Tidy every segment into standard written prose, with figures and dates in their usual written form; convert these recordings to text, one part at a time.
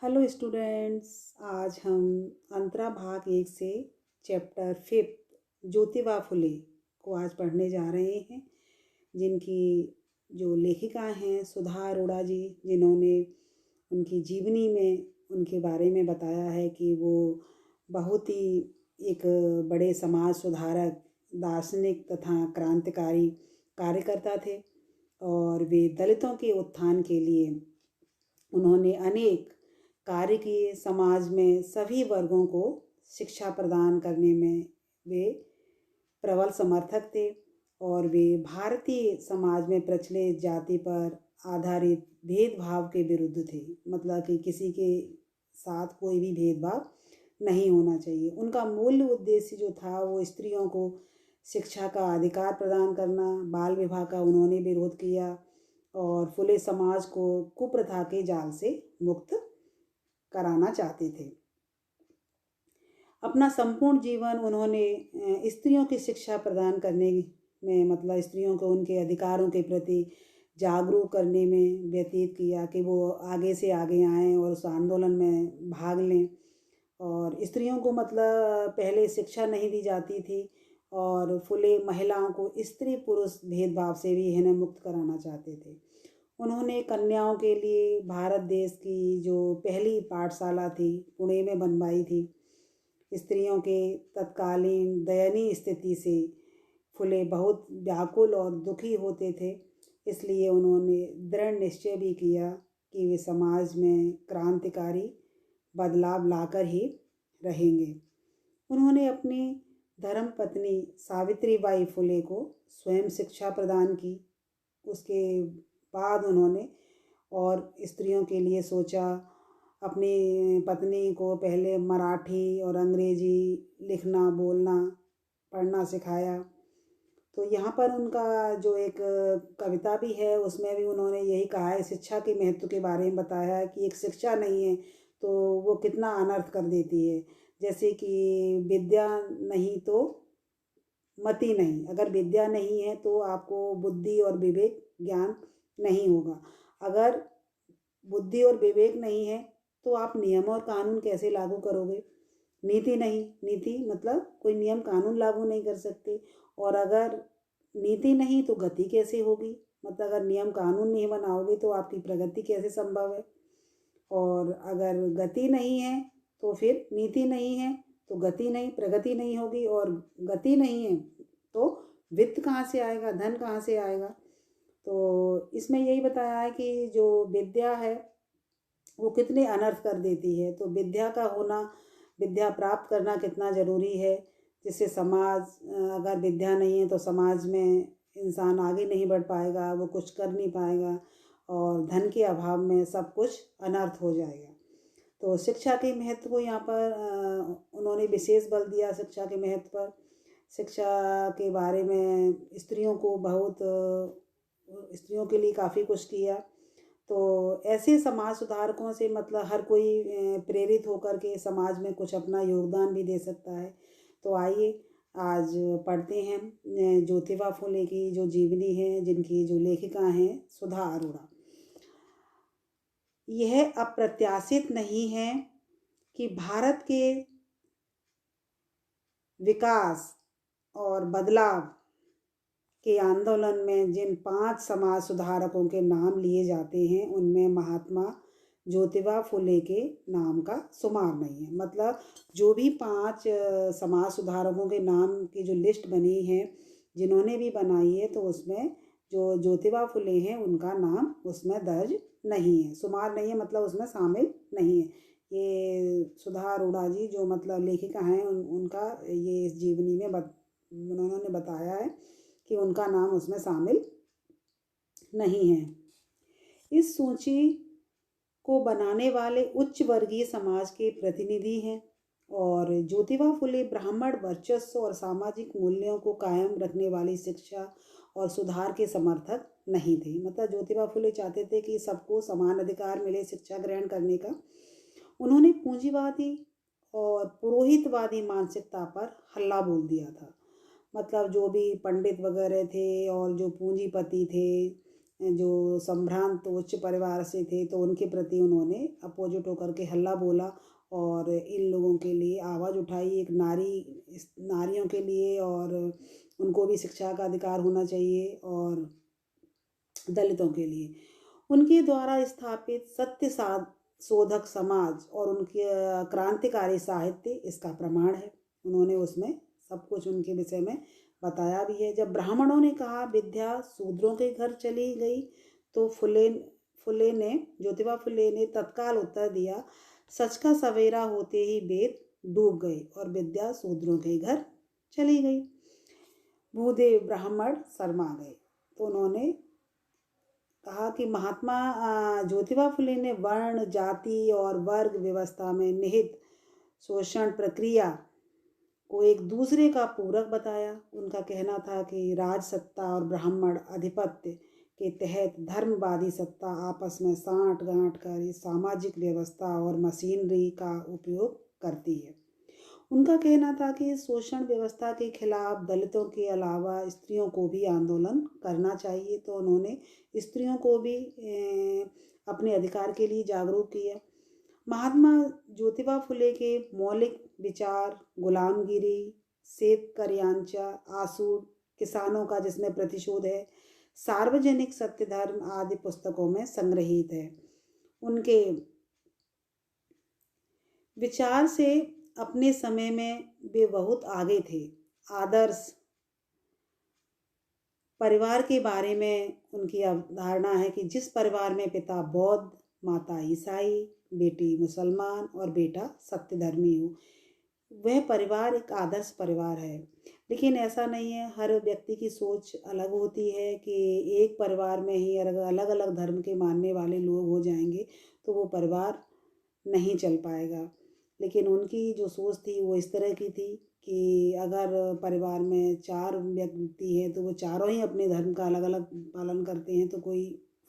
Hello students. आज हम अंतरा भाग 1 से चैप्टर 5 ज्योतिबा फुले को आज पढ़ने जा रहे हैं, जिनकी जो लेखिका हैं सुधा अरोड़ा जी, जिन्होंने उनकी जीवनी में उनके बारे में बताया है कि वो बहुत ही एक बड़े समाज सुधारक, दार्शनिक तथा क्रांतिकारी कार्यकर्ता थे और वे दलितों के उत्थान के लिए उन्होंने अनेक कार्य किए। समाज में सभी वर्गों को शिक्षा प्रदान करने में वे प्रबल समर्थक थे और वे भारतीय समाज में प्रचलित जाति पर आधारित भेदभाव के विरुद्ध थे। मतलब कि किसी के साथ कोई भी भेदभाव नहीं होना चाहिए। उनका मूल उद्देश्य जो था वो स्त्रियों को शिक्षा का अधिकार प्रदान करना। बाल विवाह का उन्होंने विरोध किया और फुले समाज को कुप्रथा के जाल से मुक्त कराना चाहते थे। अपना संपूर्ण जीवन उन्होंने स्त्रियों की शिक्षा प्रदान करने में, मतलब स्त्रियों को उनके अधिकारों के प्रति जागरूक करने में व्यतीत किया कि वो आगे से आगे आएँ और उस आंदोलन में भाग लें। और स्त्रियों को मतलब पहले शिक्षा नहीं दी जाती थी और फुले महिलाओं को स्त्री पुरुष भेदभाव से भी इन्हें मुक्त कराना चाहते थे। उन्होंने कन्याओं के लिए भारत देश की जो पहली पाठशाला थी पुणे में बनवाई थी। स्त्रियों के तत्कालीन दयनीय स्थिति से फुले बहुत व्याकुल और दुखी होते थे, इसलिए उन्होंने दृढ़ निश्चय भी किया कि वे समाज में क्रांतिकारी बदलाव लाकर ही रहेंगे। उन्होंने अपनी धर्मपत्नी सावित्रीबाई फुले को स्वयं शिक्षा प्रदान की। उसके बाद उन्होंने और स्त्रियों के लिए सोचा। अपनी पत्नी को पहले मराठी और अंग्रेजी लिखना, बोलना, पढ़ना सिखाया। तो यहाँ पर उनका जो एक कविता भी है उसमें भी उन्होंने यही कहा है, शिक्षा के महत्व के बारे में बताया है कि एक शिक्षा नहीं है तो वो कितना अनर्थ कर देती है। जैसे कि विद्या नहीं तो मति नहीं। अगर विद्या नहीं है तो आपको बुद्धि और विवेक ज्ञान नहीं होगा। अगर बुद्धि और विवेक नहीं है तो आप नियम और कानून कैसे लागू करोगे। नीति नहीं, नीति मतलब कोई नियम कानून लागू नहीं कर सकते। और अगर नीति नहीं तो गति कैसे होगी। मतलब अगर नियम कानून नहीं बनाओगे तो आपकी प्रगति कैसे संभव है। और अगर गति नहीं है तो फिर नीति नहीं है तो गति नहीं, प्रगति नहीं होगी। और गति नहीं है तो वित्त कहाँ से आएगा, धन कहाँ से आएगा। तो इसमें यही बताया है कि जो विद्या है वो कितने अनर्थ कर देती है। तो विद्या का होना, विद्या प्राप्त करना कितना ज़रूरी है, जिससे समाज, अगर विद्या नहीं है तो समाज में इंसान आगे नहीं बढ़ पाएगा, वो कुछ कर नहीं पाएगा और धन के अभाव में सब कुछ अनर्थ हो जाएगा। तो शिक्षा के महत्व को यहाँ पर उन्होंने विशेष बल दिया, शिक्षा के महत्व पर। शिक्षा के बारे में स्त्रियों को बहुत, स्त्रियों के लिए काफ़ी कुछ किया। तो ऐसे समाज सुधारकों से मतलब हर कोई प्रेरित होकर के समाज में कुछ अपना योगदान भी दे सकता है। तो आइए आज पढ़ते हैं ज्योतिबा फुले की जो जीवनी है, जिनकी जो लेखिका हैं सुधा अरोड़ा। यह अप्रत्याशित नहीं है कि भारत के विकास और बदलाव के आंदोलन में जिन 5 समाज सुधारकों के नाम लिए जाते हैं उनमें महात्मा ज्योतिबा फुले के नाम का शुमार नहीं है। मतलब जो भी 5 समाज सुधारकों के नाम की जो लिस्ट बनी है, जिन्होंने भी बनाई है, तो उसमें जो ज्योतिबा फुले हैं उनका नाम उसमें दर्ज नहीं है, शुमार नहीं है, मतलब उसमें शामिल नहीं है। ये सुधा अरोड़ा जी जो मतलब लेखिका हैं उनका ये इस जीवनी में उन्होंने बताया है कि उनका नाम उसमें शामिल नहीं है। इस सूची को बनाने वाले उच्च वर्गीय समाज के प्रतिनिधि हैं और ज्योतिबा फुले ब्राह्मण वर्चस्व और सामाजिक मूल्यों को कायम रखने वाली शिक्षा और सुधार के समर्थक नहीं थे। मतलब ज्योतिबा फुले चाहते थे कि सबको समान अधिकार मिले शिक्षा ग्रहण करने का। उन्होंने पूंजीवादी और पुरोहितवादी मानसिकता पर हल्ला बोल दिया था। मतलब जो भी पंडित वगैरह थे और जो पूंजीपति थे, जो संभ्रांत उच्च परिवार से थे, तो उनके प्रति उन्होंने अपोजिट होकर के हल्ला बोला और इन लोगों के लिए आवाज़ उठाई, एक नारियों के लिए, और उनको भी शिक्षा का अधिकार होना चाहिए, और दलितों के लिए। उनके द्वारा स्थापित सत्य शोधक समाज और उनके क्रांतिकारी साहित्य इसका प्रमाण है। उन्होंने उसमें सब कुछ उनके विषय में बताया भी है। जब ब्राह्मणों ने कहा विद्या शूद्रों के घर चली गई, तो ज्योतिबा फुले ने तत्काल उत्तर दिया, सच का सवेरा होते ही वेद डूब गए और विद्या शूद्रों के घर चली गई। भूदेव ब्राह्मण शर्मा गए। तो उन्होंने कहा कि महात्मा ज्योतिबा फुले ने वर्ण, जाति और वर्ग व्यवस्था में निहित शोषण प्रक्रिया को एक दूसरे का पूरक बताया। उनका कहना था कि राजसत्ता और ब्राह्मण आधिपत्य के तहत धर्मवादी सत्ता आपस में साँठ गांठ कर सामाजिक व्यवस्था और मशीनरी का उपयोग करती है। उनका कहना था कि शोषण व्यवस्था के खिलाफ दलितों के अलावा स्त्रियों को भी आंदोलन करना चाहिए। तो उन्होंने स्त्रियों को भी अपने अधिकार के लिए जागरूक किया। महात्मा ज्योतिबा फुले के मौलिक विचार गुलामगिरी, शेतकऱ्यांचा आसूड, किसानों का जिसमें प्रतिशोध है, सार्वजनिक सत्य धर्म आदि पुस्तकों में संग्रहित है। उनके विचार से अपने समय में वे बहुत आगे थे। आदर्श परिवार के बारे में उनकी अवधारणा है कि जिस परिवार में पिता बौद्ध, माता ईसाई, बेटी मुसलमान और बेटा सत्यधर्मी हो, वह परिवार एक आदर्श परिवार है। लेकिन ऐसा नहीं है, हर व्यक्ति की सोच अलग होती है कि एक परिवार में ही अलग अलग धर्म के मानने वाले लोग हो जाएंगे तो वो परिवार नहीं चल पाएगा। लेकिन उनकी जो सोच थी वो इस तरह की थी कि अगर परिवार में 4 व्यक्ति हैं तो वो चारों ही अपने धर्म का अलग अलग पालन करते हैं तो कोई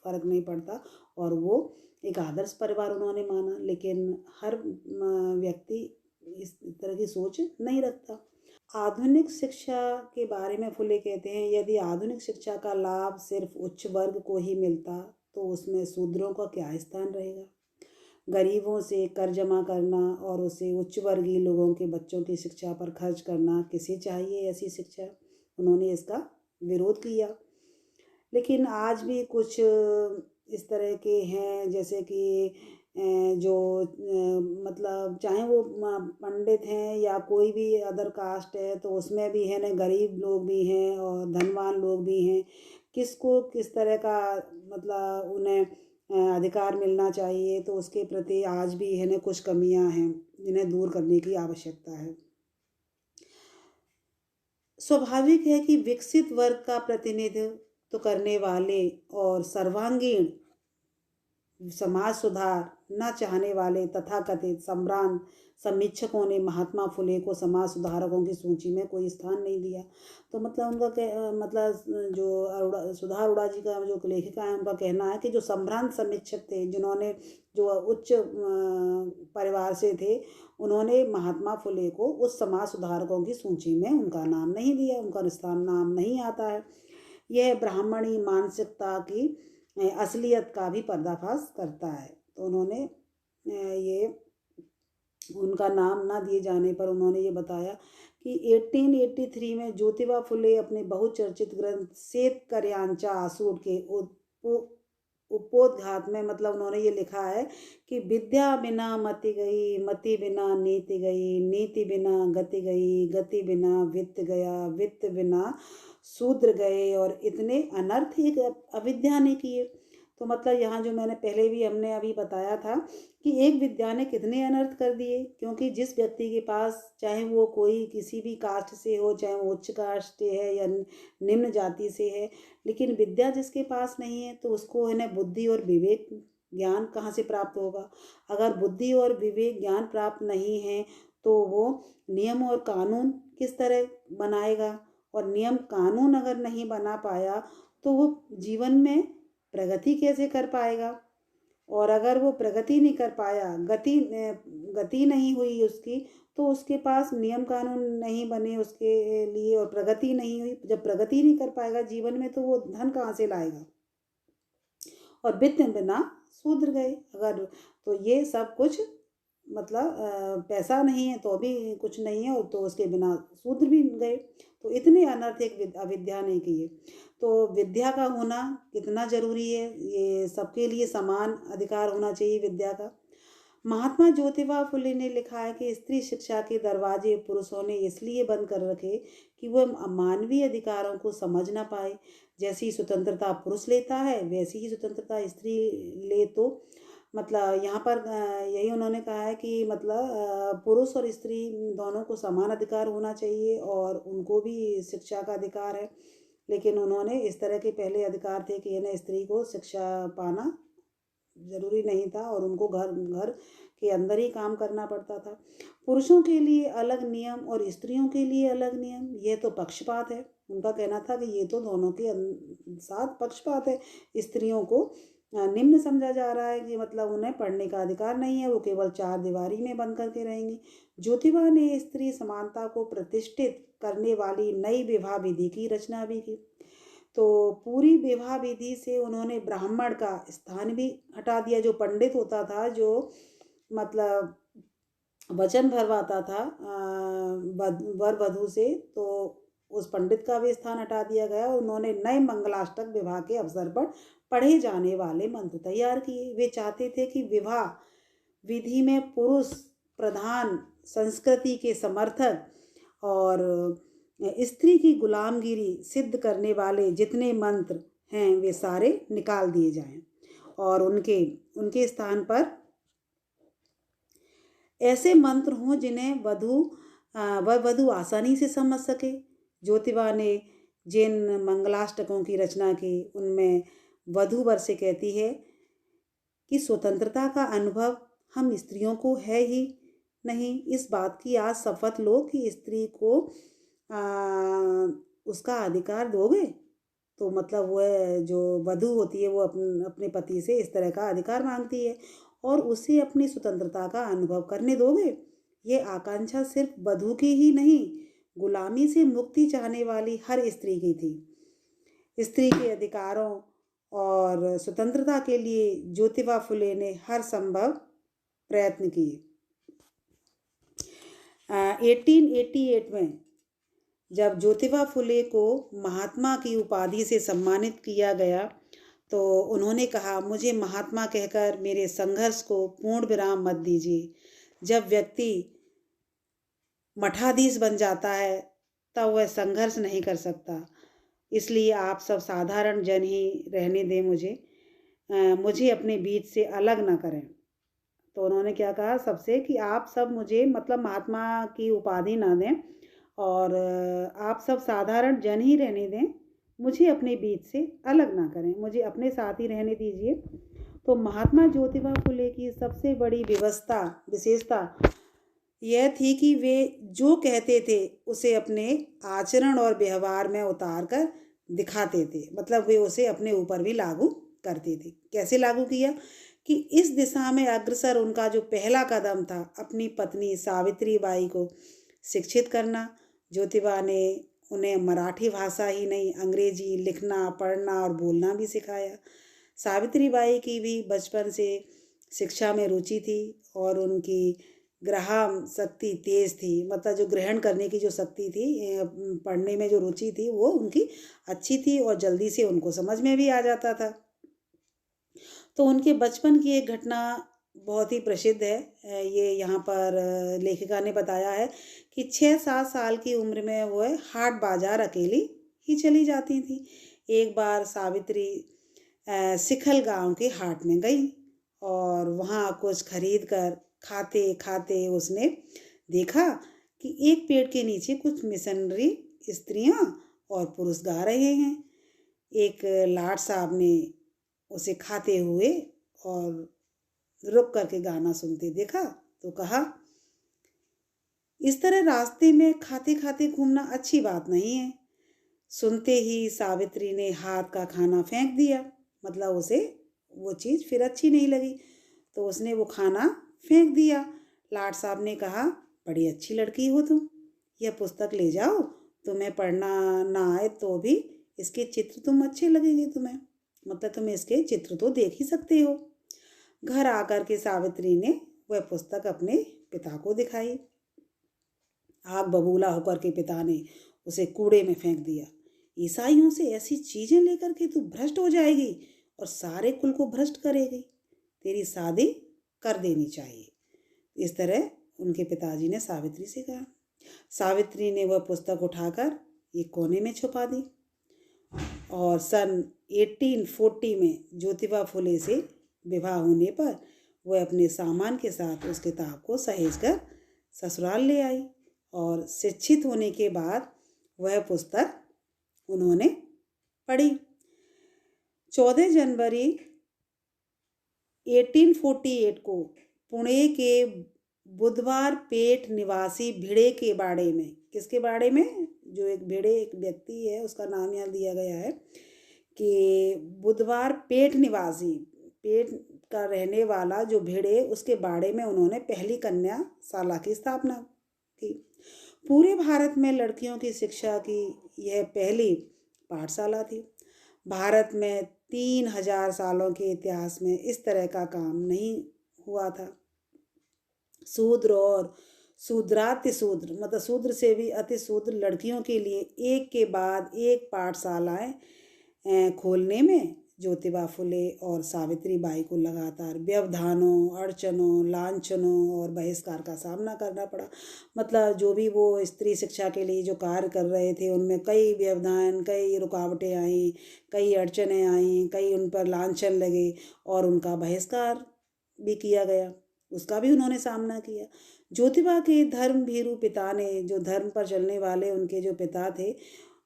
फ़र्क नहीं पड़ता, और वो एक आदर्श परिवार उन्होंने माना। लेकिन हर व्यक्ति इस तरह की सोच नहीं रखता। आधुनिक शिक्षा के बारे में फुले कहते हैं, यदि आधुनिक शिक्षा का लाभ सिर्फ उच्च वर्ग को ही मिलता तो उसमें शूद्रों का क्या स्थान रहेगा। गरीबों से कर जमा करना और उसे उच्च वर्गीय लोगों के बच्चों की शिक्षा पर खर्च करना, किसे चाहिए ऐसी शिक्षा। उन्होंने इसका विरोध किया। लेकिन आज भी कुछ इस तरह के हैं, जैसे कि जो मतलब चाहे वो पंडित हैं या कोई भी अदर कास्ट है, तो उसमें भी है ना, गरीब लोग भी हैं और धनवान लोग भी हैं। किसको किस तरह का मतलब उन्हें अधिकार मिलना चाहिए, तो उसके प्रति आज भी है ना कुछ कमियां हैं जिन्हें दूर करने की आवश्यकता है। स्वाभाविक है कि विकसित वर्ग का प्रतिनिधित्व करने वाले और सर्वांगीण समाज सुधार न चाहने वाले तथाकथित सम्भ्रांत समीक्षकों ने महात्मा फुले को समाज सुधारकों की सूची में कोई स्थान नहीं दिया। तो मतलब उनका मतलब जो सुधा अरोड़ा जी का जो लेखिका है, उनका कहना है कि जो सम्भ्रांत समीक्षक थे, जिन्होंने जो उच्च परिवार से थे, उन्होंने महात्मा फुले को उस समाज सुधारकों की सूची में उनका नाम नहीं दिया, उनका स्थान नाम नहीं आता है। यह ब्राह्मणी मानसिकता की असलियत का भी पर्दाफाश करता है। तो उन्होंने ये उनका नाम ना दिए जाने पर उन्होंने ये बताया कि 1883 में ज्योतिबा फुले अपने बहुचर्चित ग्रंथ शेतकऱ्यांचा आसूड के उपोद्घात में मतलब उन्होंने ये लिखा है कि विद्या बिना मति गई, मति बिना नीति गई, नीति बिना गति गई, गति बिना वित्त गया, वित्त बिना शूद्र गए, और इतने अनर्थ ही अविद्या ने किए। तो मतलब यहाँ जो मैंने पहले भी हमने अभी बताया था कि एक विद्या ने कितने अनर्थ कर दिए, क्योंकि जिस व्यक्ति के पास, चाहे वो कोई किसी भी कास्ट से हो, चाहे वो उच्च कास्ट से है या निम्न जाति से है, लेकिन विद्या जिसके पास नहीं है तो उसको है ना बुद्धि और विवेक ज्ञान कहाँ से प्राप्त होगा। अगर बुद्धि और विवेक ज्ञान प्राप्त नहीं है तो वो नियम और कानून किस तरह बनाएगा, और नियम कानून अगर नहीं बना पाया तो वो जीवन में प्रगति कैसे कर पाएगा। और अगर वो प्रगति नहीं कर पाया, गति नहीं हुई उसकी, तो उसके पास नियम कानून नहीं बने उसके लिए और प्रगति नहीं हुई। जब प्रगति नहीं कर पाएगा जीवन में तो वो धन कहाँ से लाएगा। और वित्त बिना शूद्र गए। अगर तो ये सब कुछ मतलब पैसा नहीं है तो भी कुछ नहीं है, और तो उसके बिना शूद्र भी गए। तो इतने अनर्थ एक अविद्या ने किए। तो विद्या का होना कितना जरूरी है, ये सबके लिए समान अधिकार होना चाहिए विद्या का। महात्मा ज्योतिबा फुले ने लिखा है कि स्त्री शिक्षा के दरवाजे पुरुषों ने इसलिए बंद कर रखे कि वह मानवीय अधिकारों को समझ ना पाए। जैसी स्वतंत्रता पुरुष लेता है वैसी ही स्वतंत्रता स्त्री ले। तो मतलब यहाँ पर यही उन्होंने कहा है कि मतलब पुरुष और स्त्री दोनों को समान अधिकार होना चाहिए और उनको भी शिक्षा का अधिकार है। लेकिन उन्होंने इस तरह के पहले अधिकार थे कि ना स्त्री को शिक्षा पाना जरूरी नहीं था और उनको घर घर के अंदर ही काम करना पड़ता था। पुरुषों के लिए अलग नियम और स्त्रियों के लिए अलग नियम, ये तो पक्षपात है। उनका कहना था कि ये तो दोनों के साथ पक्षपात है। स्त्रियों को निम्न समझा जा रहा है कि मतलब उन्हें पढ़ने का अधिकार नहीं है, वो केवल चार दीवारी में बंद करके रहेंगी। ज्योतिबा ने स्त्री समानता को प्रतिष्ठित करने वाली नई विवाह विधि की रचना भी की। तो पूरी विवाह विधि से उन्होंने ब्राह्मण का स्थान भी हटा दिया। जो पंडित होता था, जो मतलब वचन भरवाता था वर वधू से, तो उस पंडित का भी स्थान हटा दिया गया। उन्होंने नए मंगलाष्टक विवाह के अवसर पर पढ़े जाने वाले मंत्र तैयार किए। वे चाहते थे कि विवाह विधि में पुरुष प्रधान संस्कृति के समर्थक और स्त्री की गुलामगिरी सिद्ध करने वाले जितने मंत्र हैं वे सारे निकाल दिए जाएं और उनके स्थान पर ऐसे मंत्र हों जिन्हें वधू आसानी से समझ सके। ज्योतिबा ने जिन मंगलाष्टकों की रचना की उनमें वधू वर से कहती है कि स्वतंत्रता का अनुभव हम स्त्रियों को है ही नहीं। इस बात की आज शपथ लो कि स्त्री को उसका अधिकार दोगे। तो मतलब वह जो वधू होती है वो अपने पति से इस तरह का अधिकार मांगती है और उसे अपनी स्वतंत्रता का अनुभव करने दोगे। ये आकांक्षा सिर्फ वधू की ही नहीं, गुलामी से मुक्ति चाहने वाली हर स्त्री की थी। स्त्री के अधिकारों और स्वतंत्रता के लिए ज्योतिबा फुले ने हर संभव प्रयत्न किए। 1888 में जब ज्योतिबा फुले को महात्मा की उपाधि से सम्मानित किया गया तो उन्होंने कहा, मुझे महात्मा कहकर मेरे संघर्ष को पूर्ण विराम मत दीजिए। जब व्यक्ति मठाधीश बन जाता है तब वह संघर्ष नहीं कर सकता, इसलिए आप सब साधारण जन ही रहने दें, मुझे अपने बीच से अलग ना करें। तो उन्होंने क्या कहा सबसे कि आप सब मुझे मतलब महात्मा की उपाधि ना दें और आप सब साधारण जन ही रहने दें, मुझे अपने बीच से अलग ना करें, मुझे अपने साथ ही रहने दीजिए। तो महात्मा ज्योतिबा फुले की सबसे बड़ी विशेषता यह थी कि वे जो कहते थे उसे अपने आचरण और व्यवहार में उतार कर दिखाते थे। मतलब वे उसे अपने ऊपर भी लागू करते थे। कैसे लागू किया कि इस दिशा में अग्रसर उनका जो पहला कदम था अपनी पत्नी सावित्री बाई को शिक्षित करना। ज्योतिबा ने उन्हें मराठी भाषा ही नहीं अंग्रेजी लिखना पढ़ना और बोलना भी सिखाया। सावित्री बाई की भी बचपन से शिक्षा में रुचि थी और उनकी ग्रहण शक्ति तेज थी। मतलब जो ग्रहण करने की जो शक्ति थी, पढ़ने में जो रुचि थी वो उनकी अच्छी थी और जल्दी से उनको समझ में भी आ जाता था। तो उनके बचपन की एक घटना बहुत ही प्रसिद्ध है। ये यहाँ पर लेखिका ने बताया है कि 6-7 साल की उम्र में वह हाट बाजार अकेली ही चली जाती थी। एक बार सावित्री सिखल गांव के हाट में गई और वहाँ कुछ खरीद कर खाते खाते उसने देखा कि एक पेड़ के नीचे कुछ मिशनरी स्त्रियां और पुरुष गा रहे हैं। एक लाट साहब ने उसे खाते हुए और रुक करके गाना सुनते देखा तो कहा, इस तरह रास्ते में खाते खाते घूमना अच्छी बात नहीं है। सुनते ही सावित्री ने हाथ का खाना फेंक दिया। मतलब उसे वो चीज़ फिर अच्छी नहीं लगी तो उसने वो खाना फेंक दिया। लाट साहब ने कहा, बड़ी अच्छी लड़की हो तुम, यह पुस्तक ले जाओ, तुम्हें पढ़ना ना आए तो भी इसके चित्र तुम अच्छे लगेंगे तुम्हें। मतलब तुम इसके चित्र तो देख ही सकते हो। घर आकर के सावित्री ने वह पुस्तक अपने पिता को दिखाई। आग बबूला होकर के पिता ने उसे कूड़े में फेंक दिया। ईसाइयों से ऐसी चीजें लेकर के तू भ्रष्ट हो जाएगी और सारे कुल को भ्रष्ट करेगी। तेरी शादी कर देनी चाहिए। इस तरह उनके पिताजी ने सावित्री से कहा। सावित्री ने वह पुस्तक उठाकर एक कोने में छुपा दी और सन 1840 में ज्योतिबा फुले से विवाह होने पर वह अपने सामान के साथ उस किताब को सहेज कर ससुराल ले आई और शिक्षित होने के बाद वह पुस्तक उन्होंने पढ़ी। 14 जनवरी 1848 को पुणे के बुधवार पेट निवासी भिड़े के बाड़े में, किसके बाड़े में, जो एक भिड़े एक व्यक्ति है उसका नाम यहाँ दिया गया है कि बुधवार पेट निवासी, पेट का रहने वाला जो भिड़े, उसके बाड़े में उन्होंने पहली कन्या शाला की स्थापना की। पूरे भारत में लड़कियों की शिक्षा की यह पहली पाठशाला थी। भारत में 3000 सालों के इतिहास में इस तरह का काम नहीं हुआ था। शूद्र और शूद्राति शूद्र, मतलब शूद्र से भी अति शूद्र लड़कियों के लिए एक के बाद एक पाठशालाएं खोलने में ज्योतिबा फुले और सावित्री बाई को लगातार व्यवधानों, अड़चनों, लांछनों और बहिष्कार का सामना करना पड़ा। मतलब जो भी वो स्त्री शिक्षा के लिए जो कार्य कर रहे थे उनमें कई व्यवधान, कई रुकावटें आईं, कई अड़चनें आईं, कई उन पर लांछन लगे और उनका बहिष्कार भी किया गया, उसका भी उन्होंने सामना किया। ज्योतिबा के धर्म भीरू पिता ने, जो धर्म पर चलने वाले उनके जो पिता थे,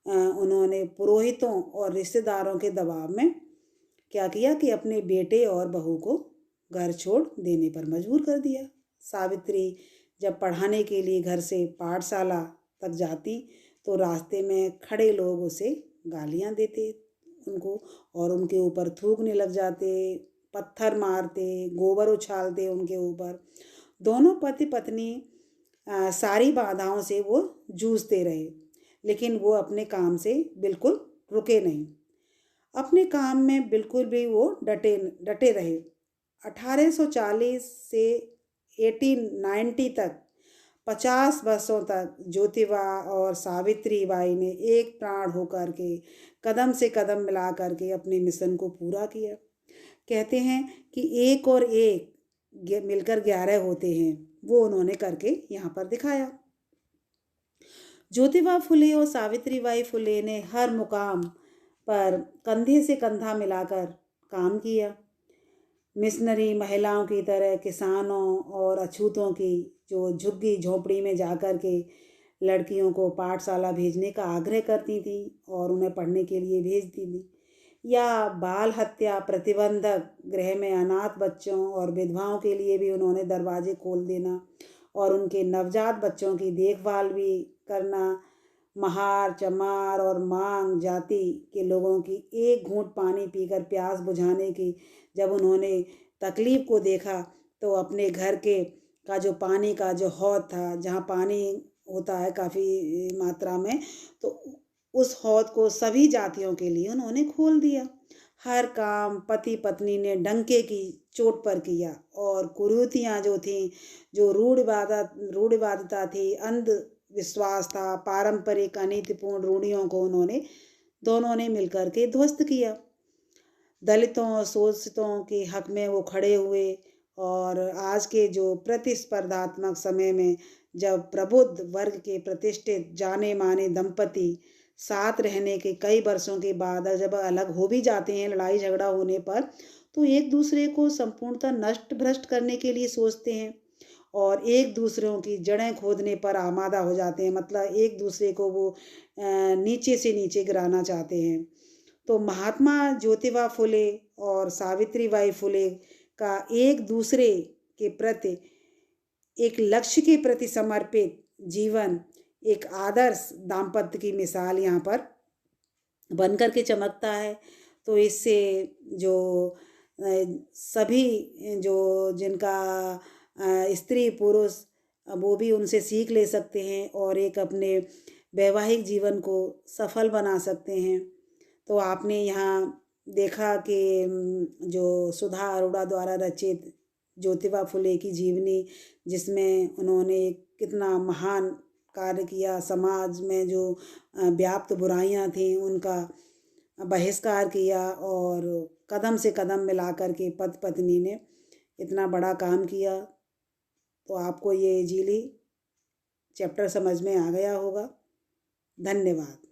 उन्होंने पुरोहितों और रिश्तेदारों के दबाव में क्या किया कि अपने बेटे और बहू को घर छोड़ देने पर मजबूर कर दिया। सावित्री जब पढ़ाने के लिए घर से पाठशाला तक जाती तो रास्ते में खड़े लोग उसे गालियां देते उनको और उनके ऊपर थूकने लग जाते, पत्थर मारते, गोबर उछालते उनके ऊपर। दोनों पति पत्नी सारी बाधाओं से वो जूझते रहे, लेकिन वो अपने काम से बिल्कुल रुके नहीं। अपने काम में बिल्कुल भी वो डटे रहे। 1840 से 1890 तक 50 वर्षों तक ज्योतिबा और सावित्री बाई ने एक प्राण होकर के कदम से कदम मिला करके अपने मिशन को पूरा किया। कहते हैं कि एक और एक मिलकर 11 होते हैं, वो उन्होंने करके यहाँ पर दिखाया। ज्योतिबा फुले और सावित्री बाई फुले ने हर मुकाम पर कंधे से कंधा मिलाकर काम किया। मिशनरी महिलाओं की तरह किसानों और अछूतों की जो झुग्गी झोंपड़ी में जाकर के लड़कियों को पाठशाला भेजने का आग्रह करती थी और उन्हें पढ़ने के लिए भेजती थी, या बाल हत्या प्रतिबंधक गृह में अनाथ बच्चों और विधवाओं के लिए भी उन्होंने दरवाजे खोल देना और उनके नवजात बच्चों की देखभाल भी करना। महार, चमार और मांग जाति के लोगों की एक घूंट पानी पीकर प्यास बुझाने की जब उन्होंने तकलीफ को देखा तो अपने घर के का जो पानी का जो हौद था, जहाँ पानी होता है काफ़ी मात्रा में, तो उस हौद को सभी जातियों के लिए उन्होंने खोल दिया। हर काम पति पत्नी ने डंके की चोट पर किया और कुरीतियाँ जो थीं, जो रूढ़िवादिता थी, अंधविश्वास था, पारंपरिक अनीतिपूर्ण रूढ़ियों को उन्होंने दोनों ने मिलकर के ध्वस्त किया। दलितों और शोषितों के हक में वो खड़े हुए और आज के जो प्रतिस्पर्धात्मक समय में जब प्रबुद्ध वर्ग के प्रतिष्ठित जाने माने दंपति साथ रहने के कई वर्षों के बाद जब अलग हो भी जाते हैं लड़ाई झगड़ा होने पर, तो एक दूसरे को संपूर्णतः नष्ट भ्रष्ट करने के लिए सोचते हैं और एक दूसरों की जड़ें खोदने पर आमादा हो जाते हैं। मतलब एक दूसरे को वो नीचे से नीचे गिराना चाहते हैं। तो महात्मा ज्योतिबा फुले और सावित्री बाई फुले का एक दूसरे के प्रति, एक लक्ष्य के प्रति समर्पित जीवन एक आदर्श दाम्पत्य की मिसाल यहाँ पर बन कर के चमकता है। तो इससे जो सभी जो जिनका स्त्री पुरुष वो भी उनसे सीख ले सकते हैं और एक अपने वैवाहिक जीवन को सफल बना सकते हैं। तो आपने यहाँ देखा कि जो सुधा अरोड़ा द्वारा रचित ज्योतिबा फुले की जीवनी, जिसमें उन्होंने कितना महान कार्य किया, समाज में जो व्याप्त बुराइयां थीं उनका बहिष्कार किया और कदम से कदम मिला कर के पति पत्नी ने इतना बड़ा काम किया। तो आपको ये जीली चैप्टर समझ में आ गया होगा। धन्यवाद।